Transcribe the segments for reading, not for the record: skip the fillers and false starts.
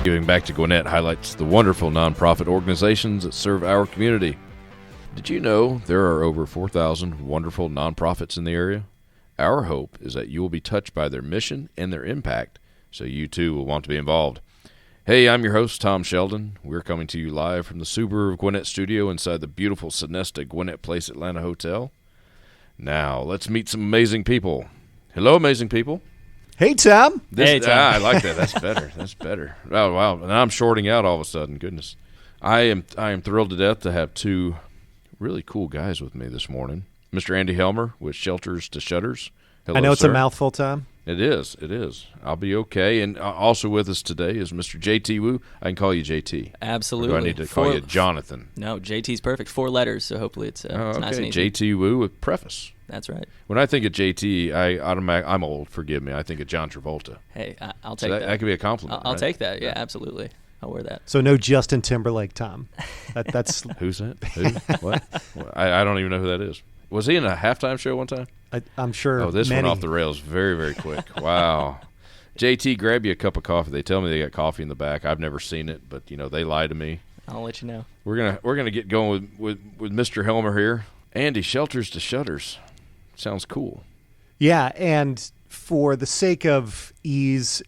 Giving Back to Gwinnett highlights the wonderful nonprofit organizations that serve our community. Did you know there are over 4,000 wonderful nonprofits in the area? Our hope is that you will be touched by their mission and their impact, so you too will want to be involved. Hey, I'm your host, Tom Sheldon. We're coming to you live from the Subaru of Gwinnett studio inside the beautiful Sonesta Gwinnett Place Atlanta Hotel. Now, let's meet some amazing people. Hello, amazing people. Hey, Tom. Hey, Tom. I like that. That's better. That's better. Oh, wow. And I'm shorting out all of a sudden. Goodness. I am thrilled to death to have two really cool guys with me this morning. Mr. Andy Helmer with Shelters to Shutters. Hello, I know it's sir. a mouthful, Tom. It is. It is. I'll be okay. And also with us today is Mr. JT Wu. I can call you JT. Absolutely. Or do I need to call you Jonathan? No, JT's perfect. 4 letters, so hopefully it's nice and easy. JT Wu with Preface. That's right. When I think of JT, I'm old, forgive me. I think of John Travolta. Hey, I'll take that. That could be a compliment. I'll right? take that. Yeah, absolutely. I'll wear that. So no Justin Timberlake, Tom. That's Who's that? Who? What? I don't even know who that is. Was he in a halftime show one time? I'm sure. Oh, this many. went off the rails very, very quick. Wow. JT, grab you a cup of coffee. They tell me they got coffee in the back. I've never seen it, but they lie to me. I'll let you know. We're gonna get going with Mr. Helmer here. Andy, Shelters to Shutters. Sounds cool. Yeah, and for the sake of ease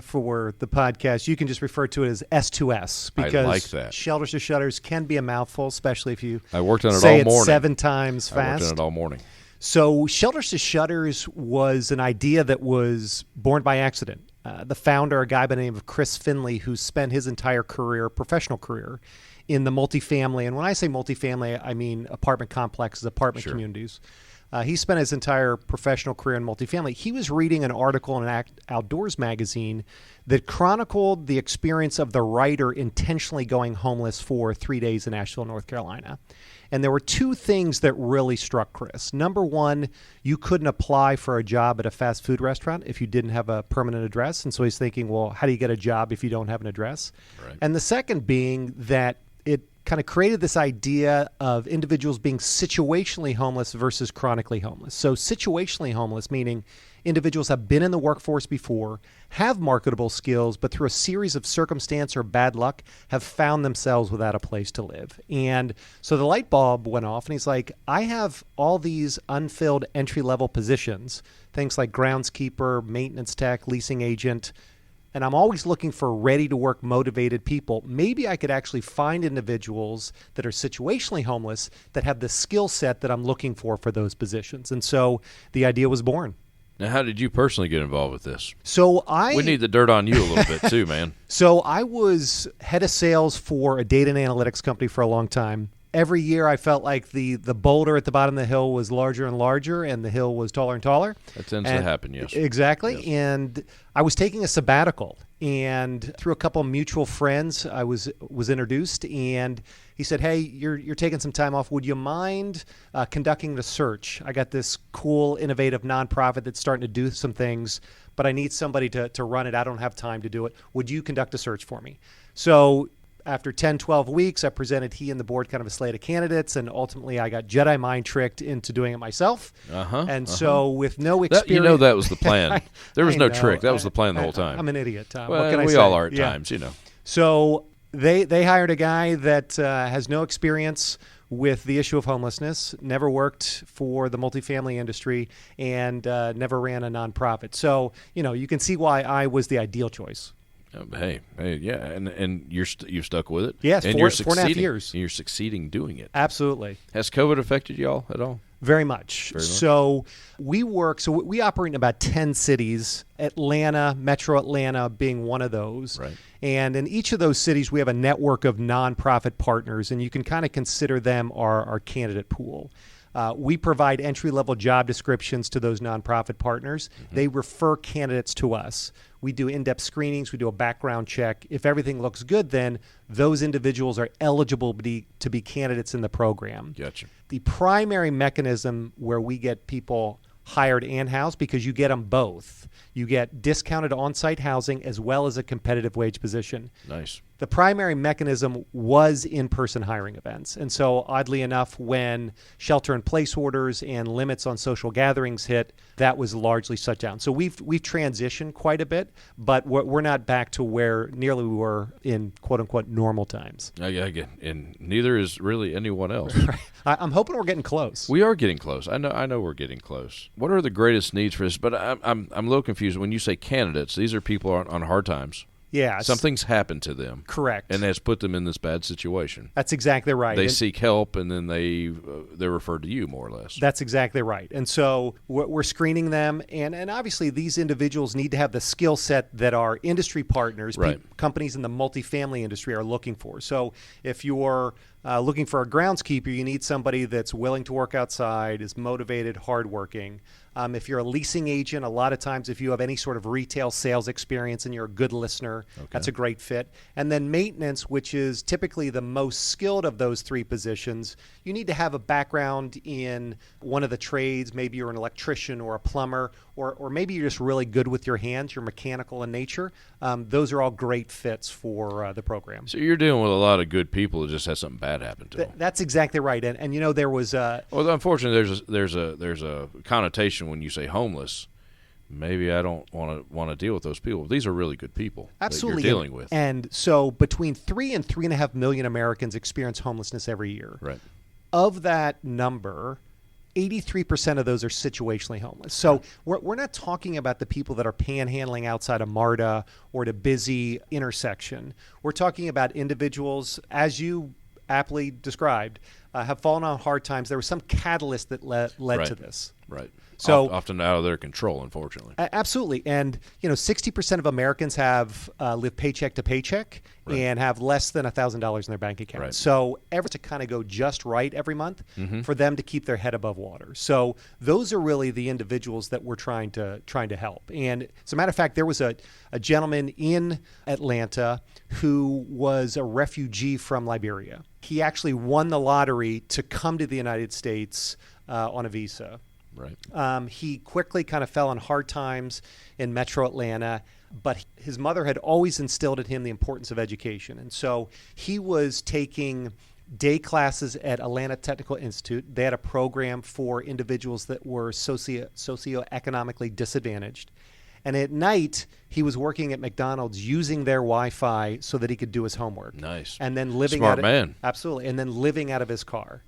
for the podcast, you can just refer to it as S2S because I like that. Shelters to Shutters can be a mouthful, especially if you I worked on it say all morning. it 7 times fast. I worked on it all morning. So Shelters to Shutters was an idea that was born by accident. The founder, a guy by the name of Chris Finley, who spent his entire career, professional career, in the multifamily. And when I say multifamily, I mean apartment complexes, apartment communities. He spent his entire professional career in multifamily. He was reading an article in an Outdoors magazine that chronicled the experience of the writer intentionally going homeless for 3 days in Asheville, North Carolina. And there were 2 things that really struck Chris. Number one, you couldn't apply for a job at a fast food restaurant if you didn't have a permanent address. And so he's thinking, well, how do you get a job if you don't have an address? Right. And the second being that it kind of created this idea of individuals being situationally homeless versus chronically homeless. So situationally homeless, meaning individuals have been in the workforce before, have marketable skills, but through a series of circumstance or bad luck have found themselves without a place to live. And so the light bulb went off and he's like, I have all these unfilled entry-level positions, things like groundskeeper, maintenance tech, leasing agent, and I'm always looking for ready-to-work, motivated people. Maybe I could actually find individuals that are situationally homeless that have the skill set that I'm looking for those positions. And so the idea was born. Now, how did you personally get involved with this? So we need the dirt on you a little bit too, man. So I was head of sales for a data and analytics company for a long time. Every year I felt like the boulder at the bottom of the hill was larger and larger and the hill was taller and taller. That tends to happen, yes. Exactly. Yes. And I was taking a sabbatical, and through a couple of mutual friends I was introduced, and he said, hey, you're taking some time off. Would you mind conducting the search? I got this cool, innovative nonprofit that's starting to do some things, but I need somebody to run it. I don't have time to do it. Would you conduct a search for me? So after 10, 12 weeks, I presented he and the board kind of a slate of candidates, and ultimately I got Jedi mind tricked into doing it myself. So with no experience... that was the plan. There was no trick. That was the plan the whole time. I'm an idiot, Tom. Well, what can I say? We all are at times, So they hired a guy that has no experience with the issue of homelessness, never worked for the multifamily industry, and never ran a nonprofit. So, you can see why I was the ideal choice. Hey, yeah, and you've stuck with it. Yes, and 4.5 years. You're succeeding doing it. Absolutely. Has COVID affected y'all at all? Very much. So we operate in about 10 cities, Atlanta, Metro Atlanta being one of those. Right. And in each of those cities, we have a network of nonprofit partners, and you can kind of consider them our candidate pool. We provide entry-level job descriptions to those nonprofit partners. Mm-hmm. They refer candidates to us. We do in-depth screenings. We do a background check. If everything looks good, then those individuals are eligible to be candidates in the program. Gotcha. The primary mechanism where we get people hired and housed, because you get them both. You get discounted on-site housing as well as a competitive wage position. Nice. The primary mechanism was in-person hiring events. And so oddly enough, when shelter-in-place orders and limits on social gatherings hit, that was largely shut down. So we've transitioned quite a bit, but we're not back to where nearly we were in quote-unquote normal times. And neither is really anyone else. I'm hoping we're getting close. We are getting close. I know we're getting close. What are the greatest needs for this? But I'm a little confused. When you say candidates, these are people on hard times. Yeah. Something's happened to them. Correct. And has put them in this bad situation. That's exactly right. They seek help, and then they're referred to you, more or less. That's exactly right. And so we're screening them, and obviously these individuals need to have the skill set that our industry partners, companies in the multifamily industry are looking for. So if you're looking for a groundskeeper, you need somebody that's willing to work outside, is motivated, hardworking. If you're a leasing agent, a lot of times if you have any sort of retail sales experience and you're a good listener, that's a great fit. And then maintenance, which is typically the most skilled of those three positions, you need to have a background in one of the trades. Maybe you're an electrician or a plumber, or maybe you're just really good with your hands, you're mechanical in nature. Those are all great fits for the program. So you're dealing with a lot of good people that just had something bad happen to them. That's exactly right. And you know, there was well, unfortunately, there's a connotation when you say homeless. Maybe I don't want to deal with those people. These are really good people. Absolutely. That you're dealing with. And so between 3 and 3.5 million Americans experience homelessness every year. Right. Of that number, 83% of those are situationally homeless. So we're not talking about the people that are panhandling outside of MARTA or at a busy intersection. We're talking about individuals, as you aptly described, have fallen on hard times. There was some catalyst that led to this. Right. So often out of their control, unfortunately. Absolutely. And, 60% of Americans have live paycheck to paycheck and have less than $1,000 in their bank account. Right. So effort to kind of go just right every month for them to keep their head above water. So those are really the individuals that we're trying to help. And as a matter of fact, there was a gentleman in Atlanta who was a refugee from Liberia. He actually won the lottery to come to the United States on a visa. Right. He quickly kind of fell on hard times in metro Atlanta, but his mother had always instilled in him the importance of education. And so he was taking day classes at Atlanta Technical Institute. They had a program for individuals that were socioeconomically disadvantaged. And at night, he was working at McDonald's using their Wi-Fi so that he could do his homework. Nice. And then living Smart man. Absolutely. And then living out of his car.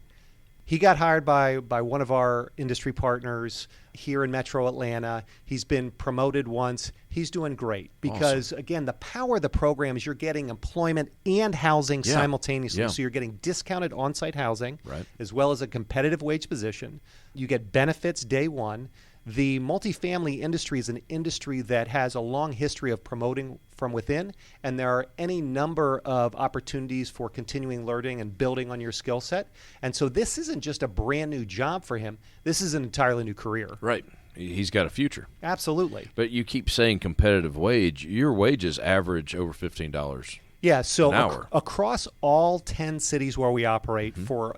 He got hired by one of our industry partners here in Metro Atlanta. He's been promoted once. He's doing great because, again, the power of the program is you're getting employment and housing simultaneously. So you're getting discounted on-site housing as well as a competitive wage position. You get benefits day one. The multifamily industry is an industry that has a long history of promoting from within, and there are any number of opportunities for continuing learning and building on your skill set. And so this isn't just a brand new job for him. This is an entirely new career. Right. He's got a future. Absolutely. But you keep saying competitive wage. Your wages average over $15 Yeah, so an hour. Across all 10 cities where we operate for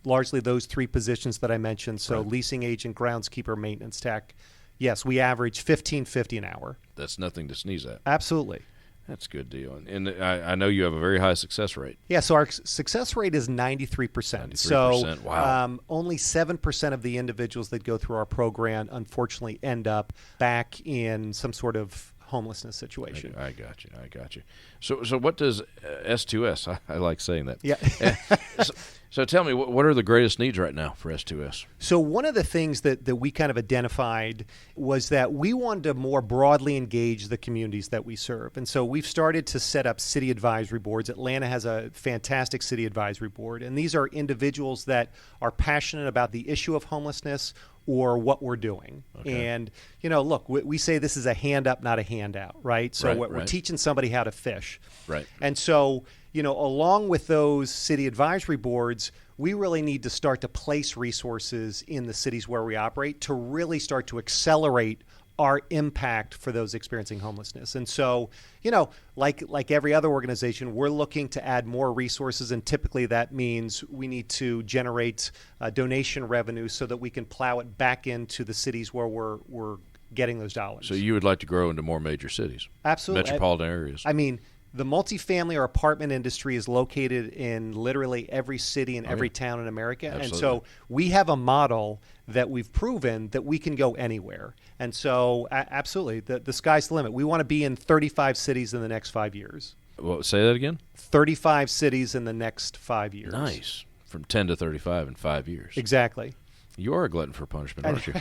largely those three positions that I mentioned, so leasing agent, groundskeeper, maintenance tech, yes, we average $15.50 an hour. That's nothing to sneeze at. Absolutely. That's a good deal. And I know you have a very high success rate. Yeah, so our success rate is 93%. 93%, so wow. Only 7% of the individuals that go through our program unfortunately end up back in some sort of homelessness situation. I got you. So what does S2S, I like saying that. Yeah. So tell me, what are the greatest needs right now for S2S? So one of the things that we kind of identified was that we wanted to more broadly engage the communities that we serve. And so we've started to set up city advisory boards. Atlanta has a fantastic city advisory board. And these are individuals that are passionate about the issue of homelessness or what we're doing. Okay. And, look, we say this is a hand up, not a handout, right? So we're teaching somebody how to fish. Right. And so, along with those city advisory boards, we really need to start to place resources in the cities where we operate to really start to accelerate our impact for those experiencing homelessness. And so, like every other organization, we're looking to add more resources, and typically that means we need to generate donation revenue so that we can plow it back into the cities where we're getting those dollars. So you would like to grow into more major cities? Absolutely. Metropolitan areas. I mean, the multifamily or apartment industry is located in literally every city and every town in America. Absolutely. And so we have a model that we've proven that we can go anywhere. And so absolutely, the sky's the limit. We want to be in 35 cities in the next 5 years. Well, say that again? 35 cities in the next 5 years. Nice. From 10 to 35 in 5 years. Exactly. You are a glutton for punishment, aren't you?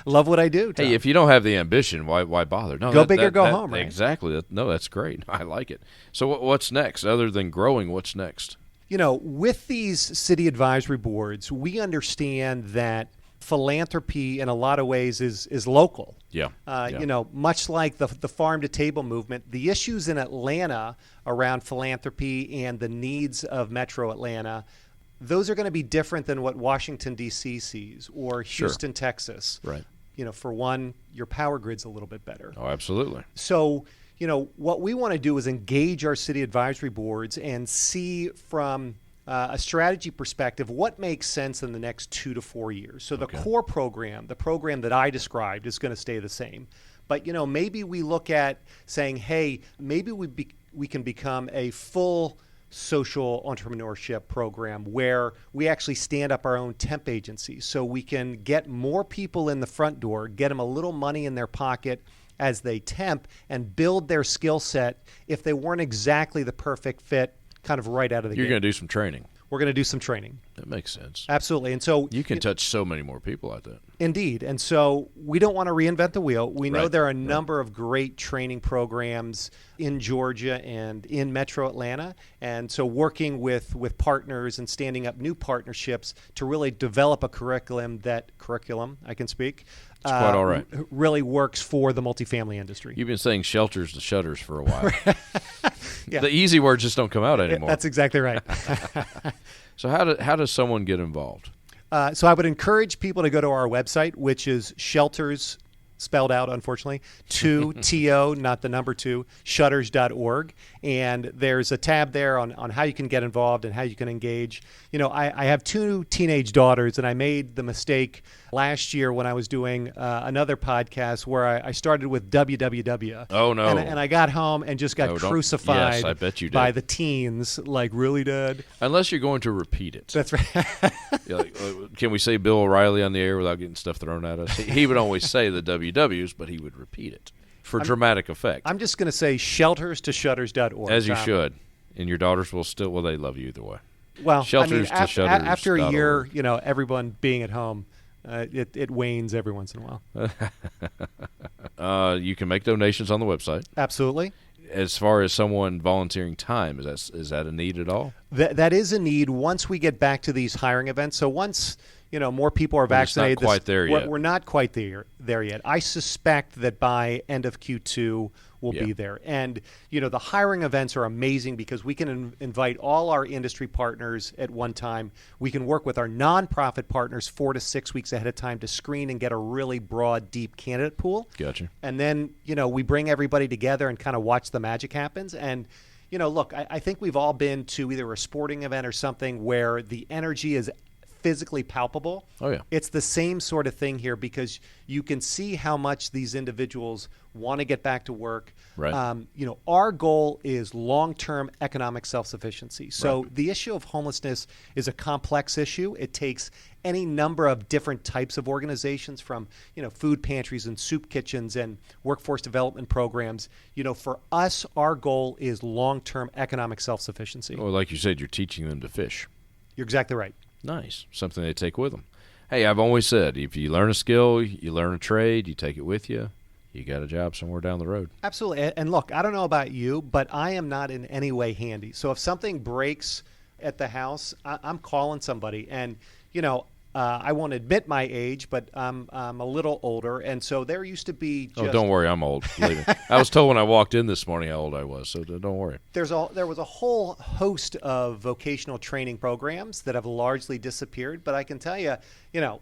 Love what I do, Tom. Hey, if you don't have the ambition, why bother? No, go big or go home, right? Exactly. No, that's great. I like it. So what's next? Other than growing, what's next? With these city advisory boards, we understand that philanthropy in a lot of ways is local. Yeah. Much like the farm-to-table movement, the issues in Atlanta around philanthropy and the needs of Metro Atlanta, those are going to be different than what Washington, D.C. sees or Houston, Texas. Right. For one, your power grid's a little bit better. Oh, absolutely. So, what we want to do is engage our city advisory boards and see from a strategy perspective what makes sense in the next 2 to 4 years. So the core program, the program that I described, is going to stay the same. But, maybe we look at saying, hey, maybe we can become a full social entrepreneurship program where we actually stand up our own temp agency so we can get more people in the front door, get them a little money in their pocket as they temp and build their skill set if they weren't exactly the perfect fit kind of right out of the gate. You're going to do some training. We're going to do some training. That makes sense. Absolutely. And so you can touch so many more people like that. Indeed. And so we don't want to reinvent the wheel. We know there are a number of great training programs in Georgia and in Metro Atlanta. And so working with partners and standing up new partnerships to really develop a curriculum, I can speak, it's quite all right. Really works for the multifamily industry. You've been saying shelters to shutters for a while. Yeah. The easy words just don't come out anymore. That's exactly right. So how does someone get involved? So I would encourage people to go to our website, which is shelters, spelled out, unfortunately, 2TO, not the number 2, shutters.org. And there's a tab there on how you can get involved and how you can engage. I have 2 teenage daughters, and I made the mistake last year when I was doing another podcast where I started with www. Oh, no. And I got home and just got crucified yes, I bet you did. by the teens. Like, really, Dad? Unless you're going to repeat it. That's right. Can we say Bill O'Reilly on the air without getting stuff thrown at us? He would always say the WWs, but he would repeat it for dramatic effect. I'm just going to say shelters to shutters.org. As you should. And your daughters will still, they love you either way. Well, shelters to shutters. After a year, everyone being at home, it wanes every once in a while. You can make donations on the website. Absolutely. As far as someone volunteering time, is that a need at all? That is a need once we get back to these hiring events. So once more people are vaccinated, we're not quite there yet. We're not quite there yet. I suspect that by end of Q2 we'll be there. And the hiring events are amazing because we can invite all our industry partners at one time. We can work with our nonprofit partners 4 to 6 weeks ahead of time to screen and get a really broad, deep candidate pool. Gotcha. And then we bring everybody together and kind of watch the magic happens. And look, I think we've all been to either a sporting event or something where the energy is physically palpable. Oh, yeah. It's the same sort of thing here because you can see how much these individuals want to get back to work. Right. Our goal is long-term economic self-sufficiency. So the issue of homelessness is a complex issue. It takes any number of different types of organizations from, food pantries and soup kitchens and workforce development programs. For us, our goal is long-term economic self-sufficiency. Well, like you said, you're teaching them to fish. You're exactly right. Nice. Something they take with them. Hey, I've always said, if you learn a skill, you learn a trade, you take it with you, you got a job somewhere down the road. Absolutely. And look, I don't know about you, but I am not in any way handy. So if something breaks at the house, I'm calling somebody. And, I won't admit my age, but I'm a little older. And so there used to be just... Oh, don't worry. I'm old. Believe me. I was told when I walked in this morning how old I was, so don't worry. There was a whole host of vocational training programs that have largely disappeared. But I can tell you,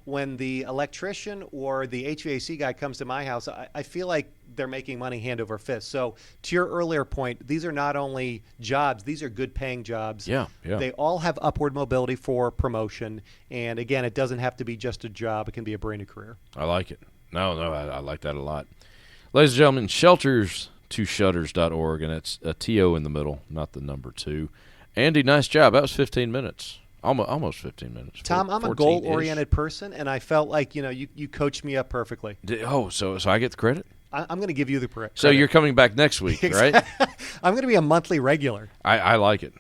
when the electrician or the HVAC guy comes to my house, I feel like they're making money hand over fist. So to your earlier point, these are not only jobs, these are good paying jobs. Yeah. They all have upward mobility for promotion. And again, it doesn't have to be just a job. It can be a brand new career. I like it. No, I like that a lot. Ladies and gentlemen, shelters 2shutters.org, and it's a T-O in the middle, not the number 2. Andy, nice job. That was 15 minutes. Almost 15 minutes. Tom, I'm a goal-oriented person, and I felt like you coached me up perfectly. So I get the credit? I'm going to give you the credit. So you're coming back next week, right? I'm going to be a monthly regular. I like it.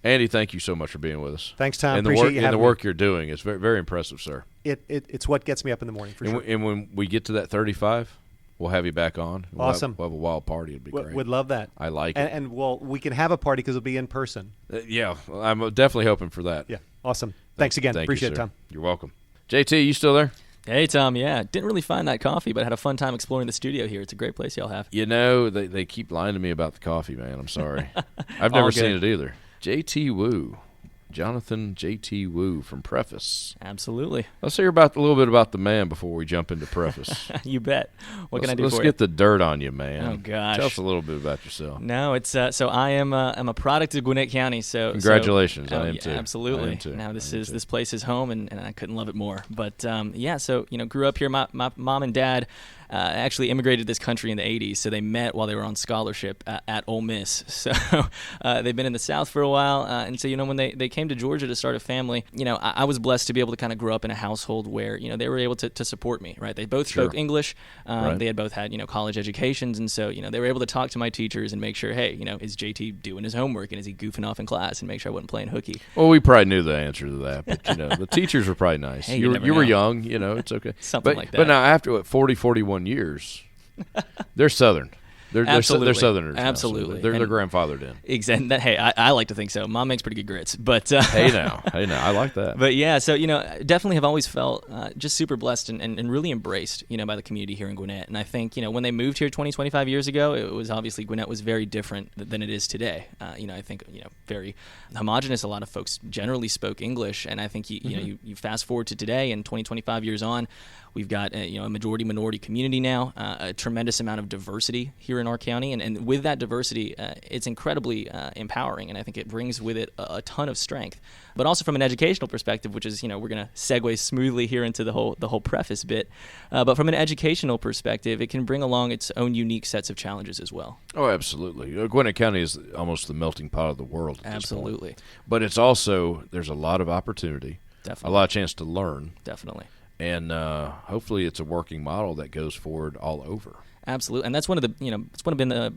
Andy, thank you so much for being with us. Thanks, Tom. And Appreciate you having me. And the work you're doing is very, very impressive, sir. It's what gets me up in the morning, for sure. And when we get to that 35, we'll have you back on. Awesome. We'll have a wild party. It'd be great. Would love that. I like it. And we can have a party because it'll be in person. Yeah, I'm definitely hoping for that. Yeah, awesome. Thanks again. Appreciate it, Tom. You're welcome. JT, you still there? Hey, Tom. Yeah, didn't really find that coffee, but had a fun time exploring the studio here. It's a great place y'all have. They keep lying to me about the coffee, man. I'm sorry. I've never seen it either. JT Wu. Jonathan J.T. Wu from Preface. Absolutely. Let's hear a little bit about the man before we jump into Preface. You bet. What can I do for you? Let's get the dirt on you, man. Oh, gosh. Tell us a little bit about yourself. No, it's so I'm a product of Gwinnett County. So congratulations, I am too. Absolutely. I am too. Now this place is home, and I couldn't love it more. But so grew up here. My mom and dad actually immigrated to this country in the 80s, so they met while they were on scholarship at Ole Miss. So they've been in the South for a while, and so when they came to Georgia to start a family, I was blessed to be able to kind of grow up in a household where they were able to support me. Right, they both spoke English. They had both had college educations, and so they were able to talk to my teachers and make sure, hey, is JT doing his homework and is he goofing off in class, and make sure I wasn't playing hooky. Well, we probably knew the answer to that, but the teachers were probably nice. Hey, you were young, it's okay. Something like that. But now after 41 years, they're Southern. They're Southerners. Absolutely. Now, so they're grandfathered in. Exactly. Hey, I like to think so. Mom makes pretty good grits, but hey now, I like that. But yeah, so definitely have always felt just super blessed and really embraced, by the community here in Gwinnett. And I think when they moved here 25 years ago, it was obviously Gwinnett was very different than it is today. I think very homogenous. A lot of folks generally spoke English, and I think you fast forward to today, and 25 years on, we've got a majority minority community now, a tremendous amount of diversity here in our county, and with that diversity, it's incredibly empowering, and I think it brings with it a ton of strength. But also from an educational perspective, which is we're going to segue smoothly here into the whole preface bit. But from an educational perspective, it can bring along its own unique sets of challenges as well. Oh, absolutely. Gwinnett County is almost the melting pot of the world. At Absolutely. This point. But it's also there's a lot of opportunity, Definitely. a lot of chance to learn. Definitely. And hopefully it's a working model that goes forward all over. Absolutely, and that's one of the it's been the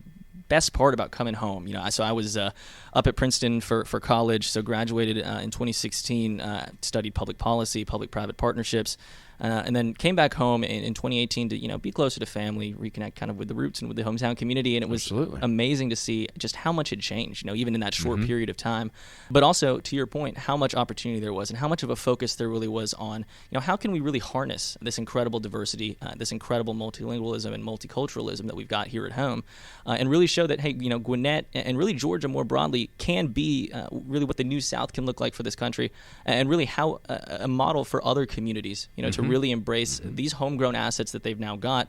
best part about coming home. So I was up at Princeton for college, so graduated in 2016, studied public policy, public-private partnerships, and then came back home in 2018 to be closer to family, reconnect kind of with the roots and with the hometown community, and it was amazing to see just how much had changed, even in that short period of time. But also, to your point, how much opportunity there was and how much of a focus there really was on, how can we really harness this incredible diversity, this incredible multilingualism and multiculturalism that we've got here at home, and really show that, hey, Gwinnett and really Georgia more broadly can be really what the New South can look like for this country, and really how a model for other communities, to really embrace these homegrown assets that they've now got,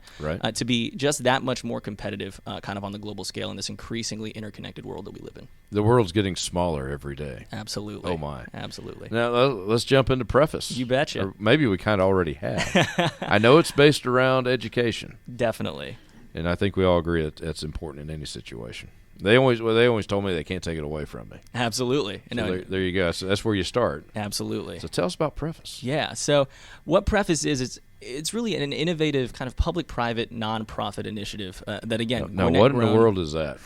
to be just that much more competitive kind of on the global scale in this increasingly interconnected world that we live in. The world's getting smaller every day. Absolutely. Oh, my. Absolutely. Now, let's jump into Preface. You betcha. Or maybe we kind of already have. I know it's based around education. Definitely. And I think we all agree that that's important in any situation. They always told me they can't take it away from me. Absolutely. So there you go. So that's where you start. Absolutely. So tell us about Preface. Yeah. So what Preface is, it's really an innovative kind of public-private nonprofit initiative that, again, now what in the world is that?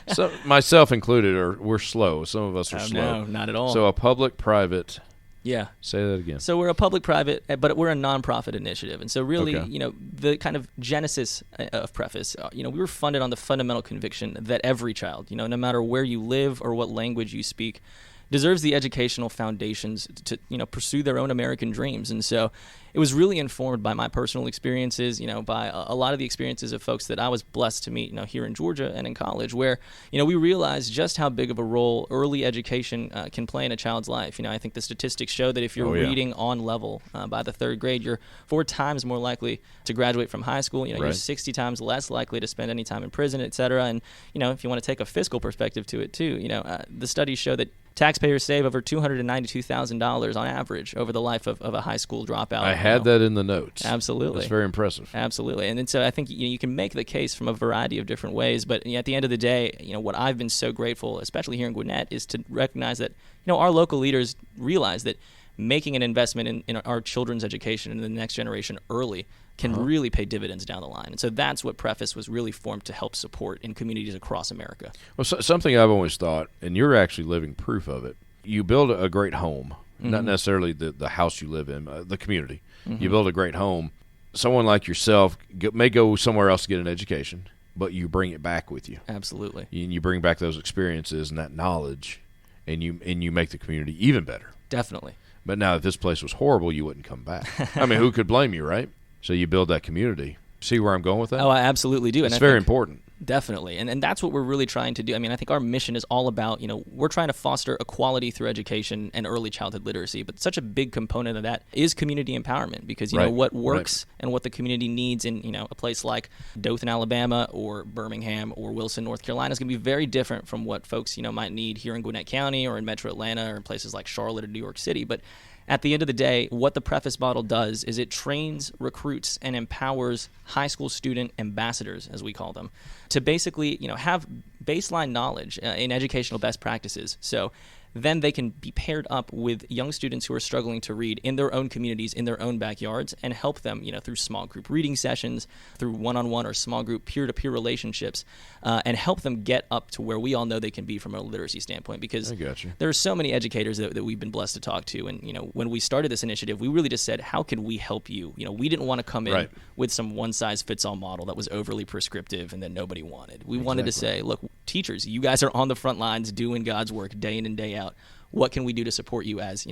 So myself included, we're slow. Some of us are slow. No, not at all. So a public-private. Yeah. Say that again. So we're a public-private, but we're a nonprofit initiative. And so really, the kind of genesis of Preface, we were funded on the fundamental conviction that every child, no matter where you live or what language you speak, deserves the educational foundations to pursue their own American dreams. And so it was really informed by my personal experiences, by a lot of the experiences of folks that I was blessed to meet, here in Georgia and in college, where, we realized just how big of a role early education can play in a child's life. I think the statistics show that if you're reading on level by the third grade, you're 4 times more likely to graduate from high school. You're 60 times less likely to spend any time in prison, et cetera. And, if you want to take a fiscal perspective to it too, the studies show that taxpayers save over $292,000 on average over the life of a high school dropout. I had that in the notes. Absolutely. That's very impressive. Absolutely. And so I think you can make the case from a variety of different ways, but at the end of the day, what I've been so grateful, especially here in Gwinnett, is to recognize that our local leaders realize that making an investment in our children's education and the next generation early can really pay dividends down the line. And so that's what Preface was really formed to help support in communities across America. Well, something I've always thought, and you're actually living proof of it, you build a great home, not necessarily the house you live in, the community. You build a great home. Someone like yourself may go somewhere else to get an education, but you bring it back with you. Absolutely. You bring back those experiences and that knowledge, and you make the community even better. Definitely. But now, if this place was horrible, you wouldn't come back. I mean, who could blame you, right? So you build that community. See where I'm going with that? Oh, I absolutely do. It's very important. Definitely. And that's what we're really trying to do. I mean, I think our mission is all about, we're trying to foster equality through education and early childhood literacy. But such a big component of that is community empowerment because, what works and what the community needs in, a place like Dothan, Alabama or Birmingham or Wilson, North Carolina is going to be very different from what folks, might need here in Gwinnett County or in Metro Atlanta or in places like Charlotte or New York City. But at the end of the day, what the Preface model does is it trains, recruits, and empowers high school student ambassadors, as we call them, to basically, have baseline knowledge in educational best practices. So then they can be paired up with young students who are struggling to read in their own communities, in their own backyards, and help them, through small group reading sessions, through one-on-one or small group peer-to-peer relationships, and help them get up to where we all know they can be from a literacy standpoint. Because there are so many educators that we've been blessed to talk to, and when we started this initiative, we really just said, how can we help you? We didn't want to come in with some one-size-fits-all model that was overly prescriptive and that nobody wanted. We wanted to say, look, teachers, you guys are on the front lines doing God's work day in and day out. What can we do to support you as,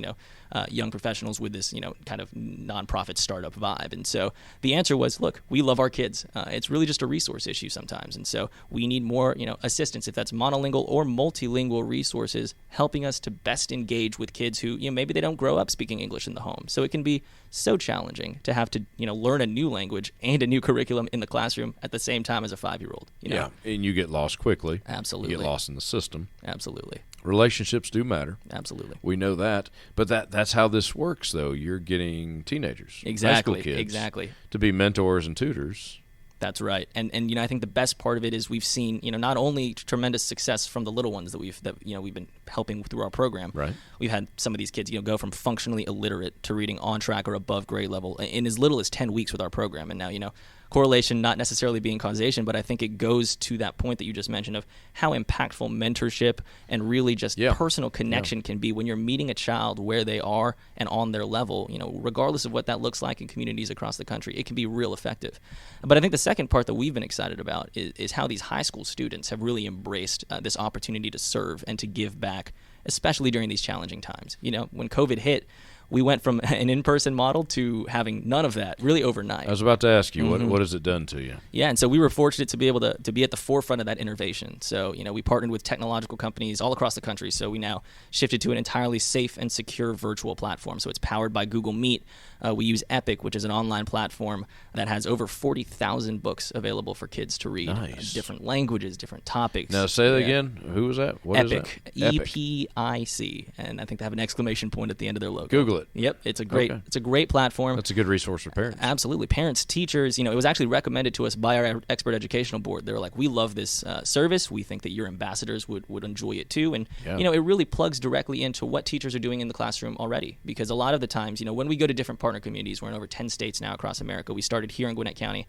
young professionals with this, kind of nonprofit startup vibe? And so the answer was, look, we love our kids. It's really just a resource issue sometimes. And so we need more, assistance, if that's monolingual or multilingual resources, helping us to best engage with kids who, maybe they don't grow up speaking English in the home. So it can be so challenging to have to, learn a new language and a new curriculum in the classroom at the same time as a 5-year-old. Yeah, and you get lost quickly. Absolutely. You get lost in the system. Absolutely. Relationships do matter. Absolutely. We know that. But that's how this works, though. You're getting teenagers, high school kids, to be mentors and tutors. That's right. And I think the best part of it is we've seen, not only tremendous success from the little ones that we've been helping through our program. Right. We've had some of these kids, go from functionally illiterate to reading on track or above grade level in as little as 10 weeks with our program. And now, correlation not necessarily being causation, but I think it goes to that point that you just mentioned of how impactful mentorship and really just personal connection can be when you're meeting a child where they are and on their level, regardless of what that looks like in communities across the country. It can be real effective. But I think the second part that we've been excited about is how these high school students have really embraced this opportunity to serve and to give back, especially during these challenging times. When COVID hit, we went from an in-person model to having none of that really overnight. I was about to ask you, what has it done to you? Yeah, and so we were fortunate to be able to be at the forefront of that innovation. So, we partnered with technological companies all across the country. So we now shifted to an entirely safe and secure virtual platform. So it's powered by Google Meet. We use Epic, which is an online platform that has over 40,000 books available for kids to read. Nice. Different languages, different topics. Now say that again. Who was that? What Epic. is that? EPIC. And I think they have an exclamation point at the end of their logo. Google it. Yep, it's a great platform. That's a good resource for parents. Absolutely. Parents, teachers, it was actually recommended to us by our expert educational board. They were like, we love this service. We think that your ambassadors would enjoy it too. And, it really plugs directly into what teachers are doing in the classroom already. Because a lot of the times, when we go to different partner communities, we're in over 10 states now across America. We started here in Gwinnett County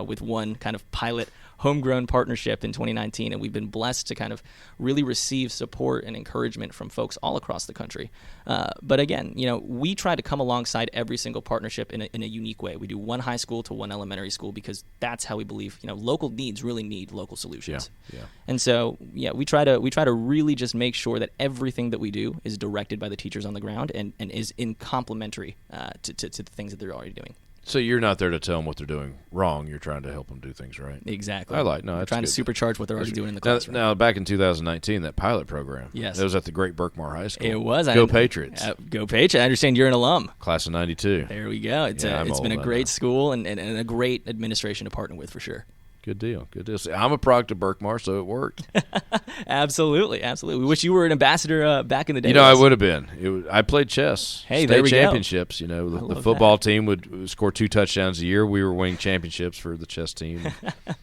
with one kind of pilot homegrown partnership in 2019, and we've been blessed to kind of really receive support and encouragement from folks all across the country. But again, we try to come alongside every single partnership in a unique way. We do one high school to one elementary school because that's how we believe, local needs really need local solutions. Yeah. And so, we try to really just make sure that everything that we do is directed by the teachers on the ground and is in complementary to the things that they're already doing. So you're not there to tell them what they're doing wrong. You're trying to help them do things right. Exactly. That's trying good. to supercharge what they're already doing in the classroom. Now, back in 2019, that pilot program. Yes. That was at the great Berkmar High School. It was. Go Patriots. Go Patriots. I understand you're an alum. Class of 92. There we go. It's been a great school and a great administration to partner with for sure. Good deal. Good deal. See, I'm a product of Berkmar, so it worked. Absolutely. We wish you were an ambassador back in the day. I would have been. I played chess. Hey, State there we go. championships. The football team would score 2 touchdowns a year. We were winning championships for the chess team.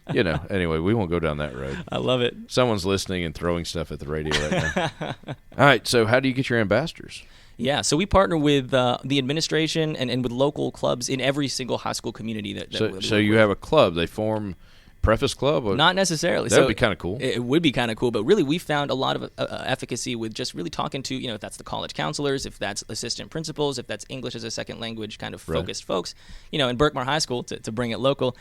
Anyway, we won't go down that road. I love it. Someone's listening and throwing stuff at the radio right now. All right, so how do you get your ambassadors? Yeah, so we partner with the administration and with local clubs in every single high school community that So you have a club. They form Preface Club? Not necessarily. That would be kind of cool. It would be kind of cool, but really we found a lot of efficacy with just really talking to, if that's the college counselors, if that's assistant principals, if that's English as a second language kind of focused folks. In Berkmar High School, to bring it local,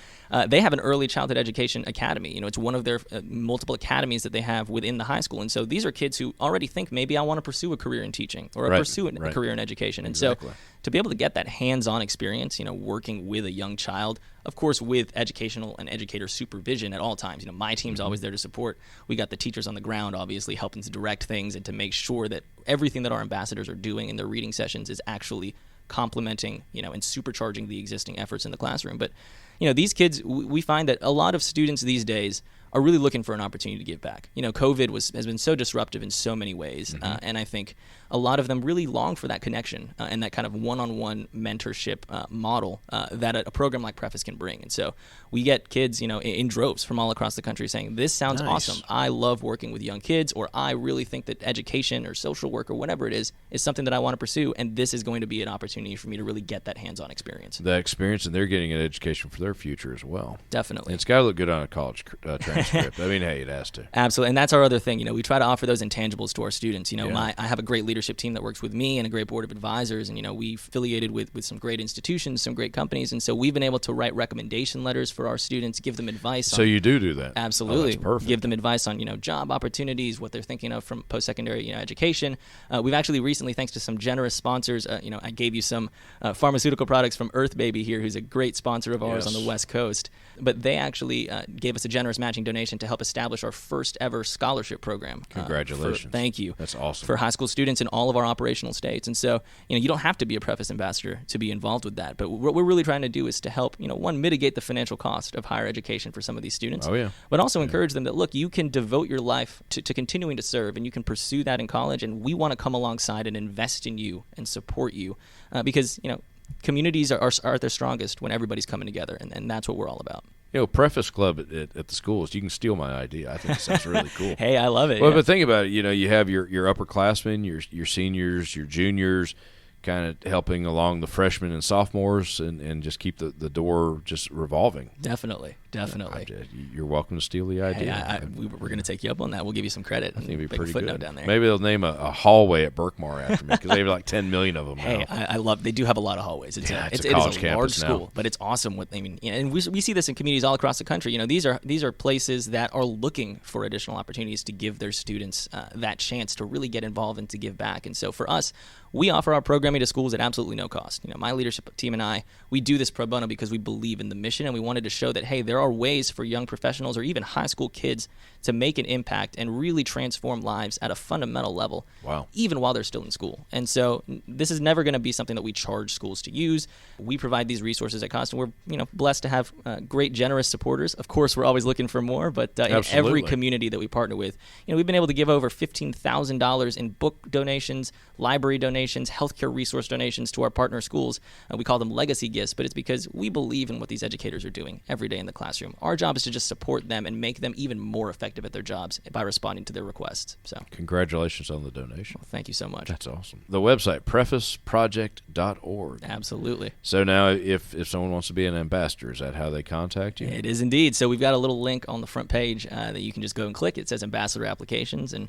they have an early childhood education academy. It's one of their multiple academies that they have within the high school. And so these are kids who already think maybe I want to pursue a career in teaching or pursue a career in education. And so to be able to get that hands-on experience, working with a young child, of course, with educational and educator supervision at all times. My team's always there to support. We got the teachers on the ground, obviously, helping to direct things and to make sure that everything that our ambassadors are doing in their reading sessions is actually complementing, and supercharging the existing efforts in the classroom. But, these kids, we find that a lot of students these days are really looking for an opportunity to give back. COVID has been so disruptive in so many ways, and I think a lot of them really long for that connection and that kind of one-on-one mentorship model that a program like Preface can bring. And so we get kids, in droves from all across the country saying, "This sounds awesome. I love working with young kids," or "I really think that education or social work or whatever it is something that I want to pursue, and this is going to be an opportunity for me to really get that hands-on experience." That experience, and they're getting an education for their future as well. Definitely. And it's got to look good on a college transcript. I mean, hey, it has to. Absolutely, and that's our other thing. We try to offer those intangibles to our students. I have a great leadership team that works with me and a great board of advisors, and we affiliated with some great institutions, some great companies, and so we've been able to write recommendation letters for our students, give them advice. So you do that? Absolutely. Oh, that's perfect. Give them advice on job opportunities, what they're thinking of from post-secondary education. We've actually recently, thanks to some generous sponsors, I gave you some pharmaceutical products from Earth Baby here, who's a great sponsor of ours on the West Coast. But they actually gave us a generous matching donation to help establish our first ever scholarship program. Congratulations. Thank you. That's awesome. For high school students in all of our operational states. And so, you don't have to be a Preface ambassador to be involved with that. But what we're really trying to do is to help, one, mitigate the financial cost of higher education for some of these students. Oh, yeah. But also encourage them that, look, you can devote your life to continuing to serve, and you can pursue that in college. And we want to come alongside and invest in you and support you because, communities are at their strongest when everybody's coming together. And that's what we're all about. Preface Club at the schools, you can steal my idea. I think it sounds really cool. Hey, I love it. Well, but think about it. You have your upperclassmen, your seniors, your juniors, kind of helping along the freshmen and sophomores and just keep the door just revolving. Definitely. You're welcome to steal the idea. Hey, we're going to take you up on that. We'll give you some credit. I think it'd be pretty footnote good. Down there. Maybe they'll name a hallway at Berkmar after me because they have like 10 million of them now. Hey, I love. They do have a lot of hallways. It is a large school, but it's awesome. And we see this in communities all across the country. These are places that are looking for additional opportunities to give their students that chance to really get involved and to give back. And so for us, we offer our programming to schools at absolutely no cost. My leadership team and I, we do this pro bono because we believe in the mission, and we wanted to show that, hey, there are ways for young professionals or even high school kids to make an impact and really transform lives at a fundamental level, even while they're still in school. And so this is never going to be something that we charge schools to use. We provide these resources at cost, and we're blessed to have great, generous supporters. Of course, we're always looking for more, but in every community that we partner with, we've been able to give over $15,000 in book donations, library donations, healthcare resource donations to our partner schools. We call them legacy gifts, but it's because we believe in what these educators are doing every day in the classroom. Our job is to just support them and make them even more effective at their jobs by responding to their requests. So, congratulations on the donation. Well, thank you so much. That's awesome. The website, prefaceproject.org. Absolutely. So now if someone wants to be an ambassador, is that how they contact you? It is indeed. So we've got a little link on the front page that you can just go and click. It says ambassador applications, and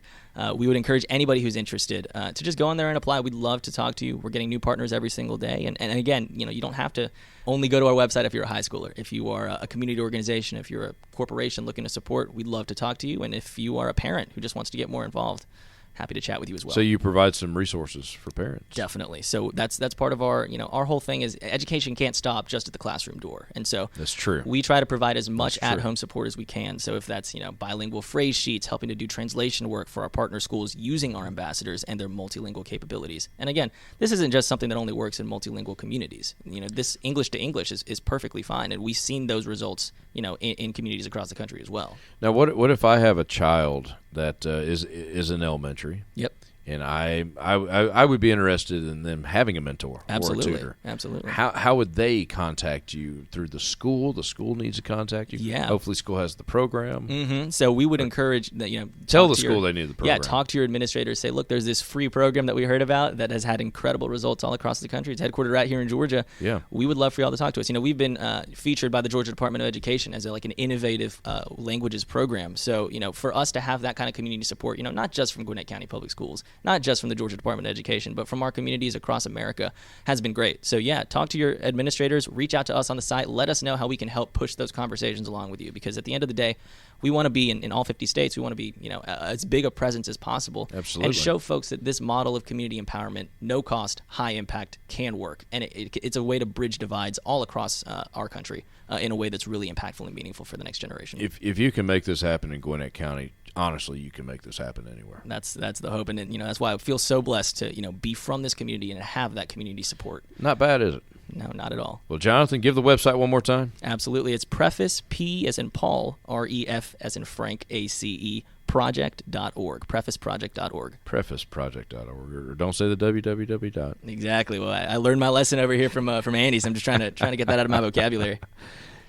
we would encourage anybody who's interested to just go on there and apply. We'd love to talk to you. We're getting new partners every single day. And again, you don't have to only go to our website if you're a high schooler. If you are a community organization, if you're a corporation looking to support, we'd love to talk to you. And if you are a parent who just wants to get more involved, happy to chat with you as well. So you provide some resources for parents. Definitely. So that's part of our, our whole thing is education can't stop just at the classroom door. And so that's true. We try to provide as much at-home support as we can. So if that's, bilingual phrase sheets, helping to do translation work for our partner schools using our ambassadors and their multilingual capabilities. And again, this isn't just something that only works in multilingual communities. This English to English is perfectly fine. And we've seen those results, in communities across the country as well. Now, what if I have a child that is in elementary? Yep. And I would be interested in them having a mentor or a tutor. Absolutely. How would they contact you? Through the school? The school needs to contact you? Yeah. Hopefully school has the program. Mm-hmm. So we would encourage that, tell the school they need the program. Yeah, talk to your administrators. Say, look, there's this free program that we heard about that has had incredible results all across the country. It's headquartered right here in Georgia. Yeah. We would love for y'all to talk to us. We've been featured by the Georgia Department of Education as an innovative languages program. So, for us to have that kind of community support, not just from Gwinnett County Public Schools, not just from the Georgia Department of Education, but from our communities across America, has been great. So yeah, talk to your administrators, reach out to us on the site, let us know how we can help push those conversations along with you, because at the end of the day, we want to be in all 50 states. We want to be, as big a presence as possible. Absolutely. And show folks that this model of community empowerment, no cost, high impact, can work. And it's a way to bridge divides all across our country in a way that's really impactful and meaningful for the next generation. If you can make this happen in Gwinnett County, honestly, you can make this happen anywhere. That's the hope, and that's why I feel so blessed to be from this community and have that community support. Not bad, is it? No, not at all. Well, Jonathan, give the website one more time. Absolutely, it's Preface, P as in Paul, REF as in Frank, ACE, project.org, prefaceproject.org. Prefaceproject.org, or don't say the www. Exactly. Well, I learned my lesson over here from Andy, so I'm just trying to get that out of my vocabulary.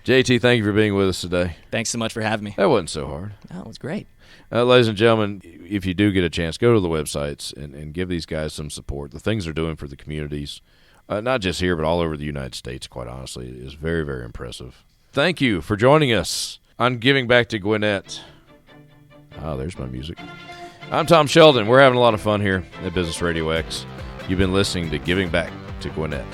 JT, thank you for being with us today. Thanks so much for having me. That wasn't so hard. Oh, it was great. Ladies and gentlemen, if you do get a chance, go to the websites and give these guys some support. The things they're doing for the communities, not just here, but all over the United States, quite honestly, is very, very impressive. Thank you for joining us on Giving Back to Gwinnett. Oh, there's my music. I'm Tom Sheldon. We're having a lot of fun here at Business RadioX. You've been listening to Giving Back to Gwinnett.